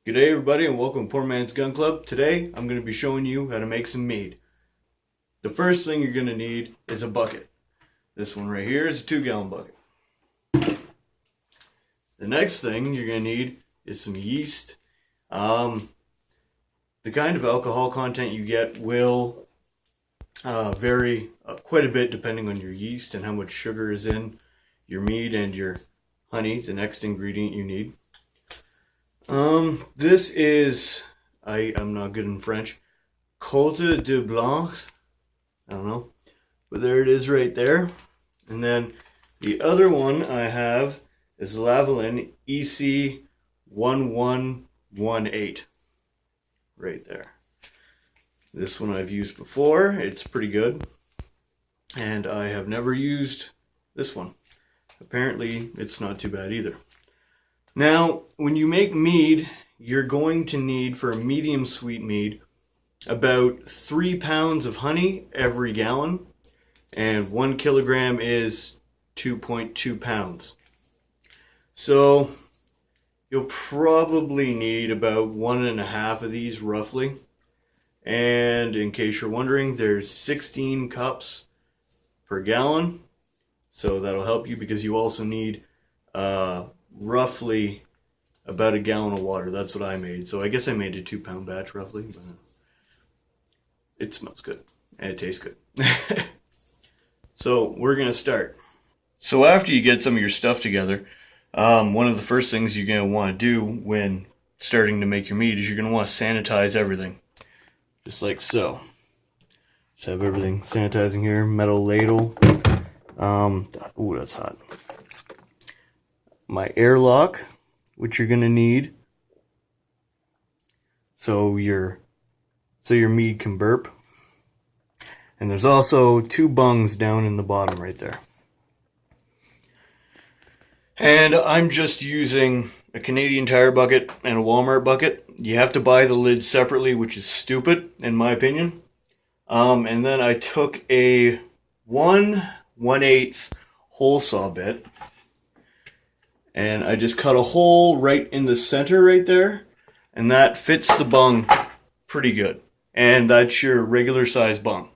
G'day everybody and welcome to Poor Man's Gun Club. Today I'm going to be showing you how to make some mead. The first thing you're going to need is a bucket. This one right here is a 2-gallon bucket. The next thing you're going to need is some yeast. The kind of alcohol content you get will vary quite a bit depending on your yeast and how much sugar is in your mead and your honey, the next ingredient you need. This is, I'm not good in French, Côte de Blanc, I don't know, but there it is right there. And then the other one I have is Lavalin EC1118, right there. This one I've used before, it's pretty good, and I have never used this one. Apparently it's not too bad either. Now, when you make mead, you're going to need, for a medium sweet mead, about 3 pounds of honey every gallon, and 1 kilogram is 2.2 pounds. So, you'll probably need about 1.5 of these roughly. And in case you're wondering, there's 16 cups per gallon. So that'll help you because you also need roughly about a gallon of water. That's what I made. So I guess I made a 2-pound batch roughly. But it smells good and it tastes good. So we're going to start. So after you get some of your stuff together, one of the first things you're going to want to do when starting to make your mead is you're going to want to sanitize everything. Just like so. Just have everything sanitizing here. Metal ladle. Ooh, that's hot. My airlock, which you're gonna need so your mead can burp. And there's also 2 bungs down in the bottom right there. And I'm just using a Canadian Tire bucket and a Walmart bucket. You have to buy the lids separately, which is stupid in my opinion. And then I took a 1/8 hole saw bit, and I just cut a hole right in the center right there, and that fits the bung pretty good. And that's your regular size bung.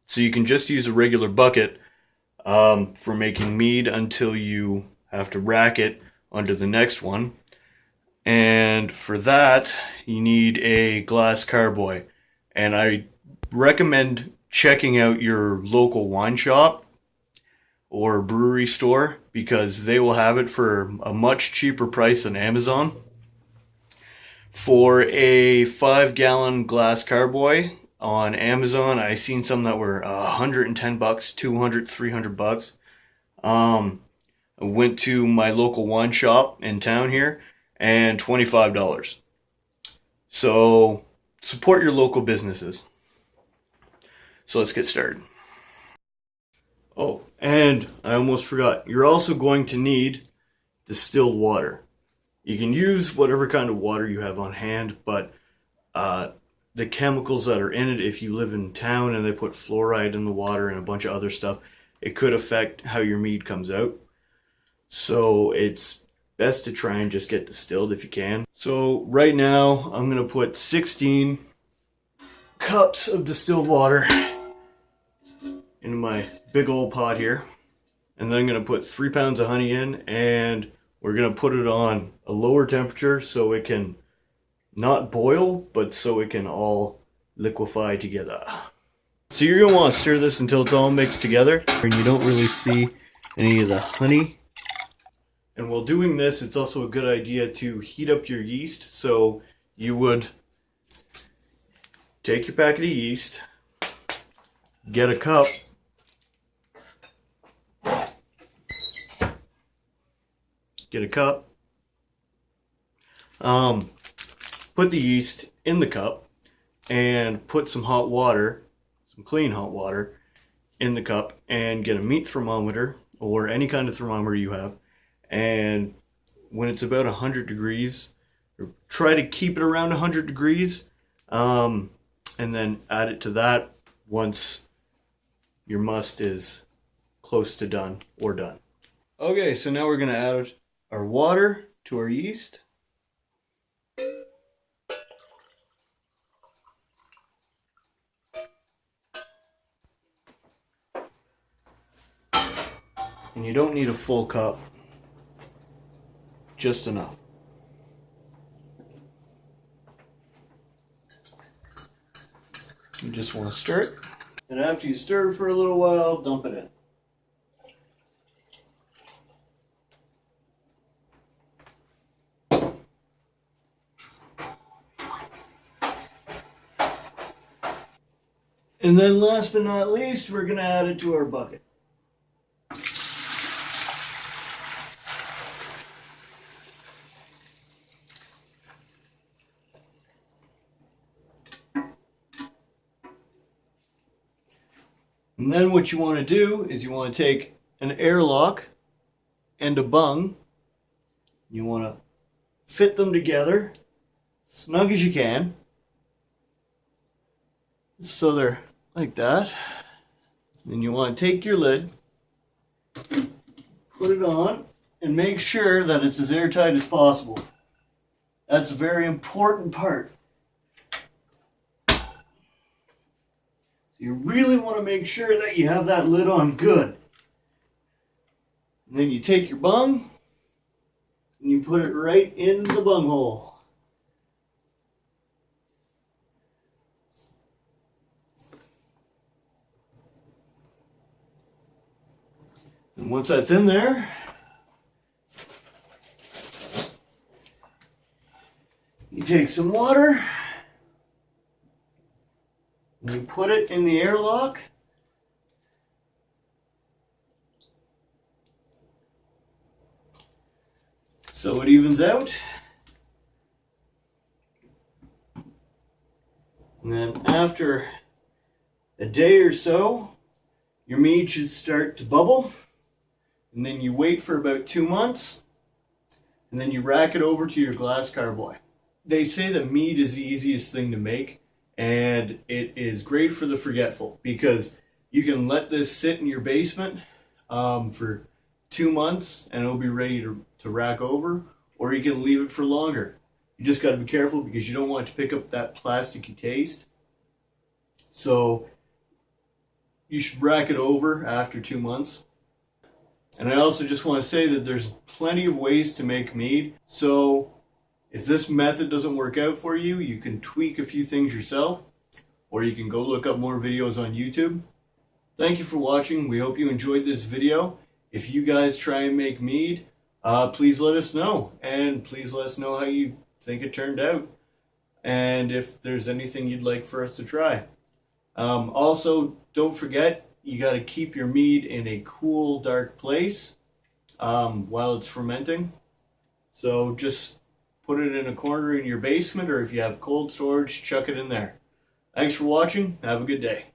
So you can just use a regular bucket for making mead until you have to rack it onto the next one. And for that, you need a glass carboy. And I recommend checking out your local wine shop or brewery store because they will have it for a much cheaper price than Amazon. For a 5-gallon glass carboy on Amazon, I seen some that were $110, $200, $300. I went to my local wine shop in town here and $25. So support your local businesses. So let's get started. Oh, and I almost forgot. You're also going to need distilled water. You can use whatever kind of water you have on hand, but the chemicals that are in it, if you live in town and they put fluoride in the water and a bunch of other stuff, it could affect how your mead comes out. So it's best to try and just get distilled if you can. So right now, I'm going to put 16 cups of distilled water into my big old pot here, and then I'm going to put 3 pounds of honey in, and we're going to put it on a lower temperature so it can not boil, but so it can all liquefy together. So you're going to want to stir this until it's all mixed together and you don't really see any of the honey. And while doing this, it's also a good idea to heat up your yeast. So you would take your packet of yeast, get a cup, put the yeast in the cup, and put some hot water, some clean hot water, in the cup, and get a meat thermometer or any kind of thermometer you have. And when it's about 100 degrees, try to keep it around 100 degrees, and then add it to that once your must is close to done or done. Okay, so now we're going to add our water to our yeast. And you don't need a full cup, just enough. You just want to stir it. And after you stir it for a little while, dump it in. And then last but not least, we're going to add it to our bucket. And then what you want to do is you want to take an airlock and a bung. You want to fit them together, snug as you can. So they're like that. Then you want to take your lid, put it on, and make sure that it's as airtight as possible. That's a very important part. So you really want to make sure that you have that lid on good. And then you take your bung and you put it right in the bung hole. And once that's in there, you take some water and you put it in the airlock. So it evens out. And then after a day or so, your mead should start to bubble. And then you wait for about 2 months, and then you rack it over to your glass carboy. They say that mead is the easiest thing to make, and it is great for the forgetful because you can let this sit in your basement for 2 months and it'll be ready to rack over, or you can leave it for longer. You just got to be careful because you don't want it to pick up that plasticky taste. So you should rack it over after 2 months. And I also just want to say that there's plenty of ways to make mead. So if this method doesn't work out for you, you can tweak a few things yourself, or you can go look up more videos on YouTube. Thank you for watching. We hope you enjoyed this video. If you guys try and make mead, please let us know. And please let us know how you think it turned out. And if there's anything you'd like for us to try. Also, don't forget, you got to keep your mead in a cool, dark place while it's fermenting. So just put it in a corner in your basement, or if you have cold storage, chuck it in there. Thanks for watching. Have a good day.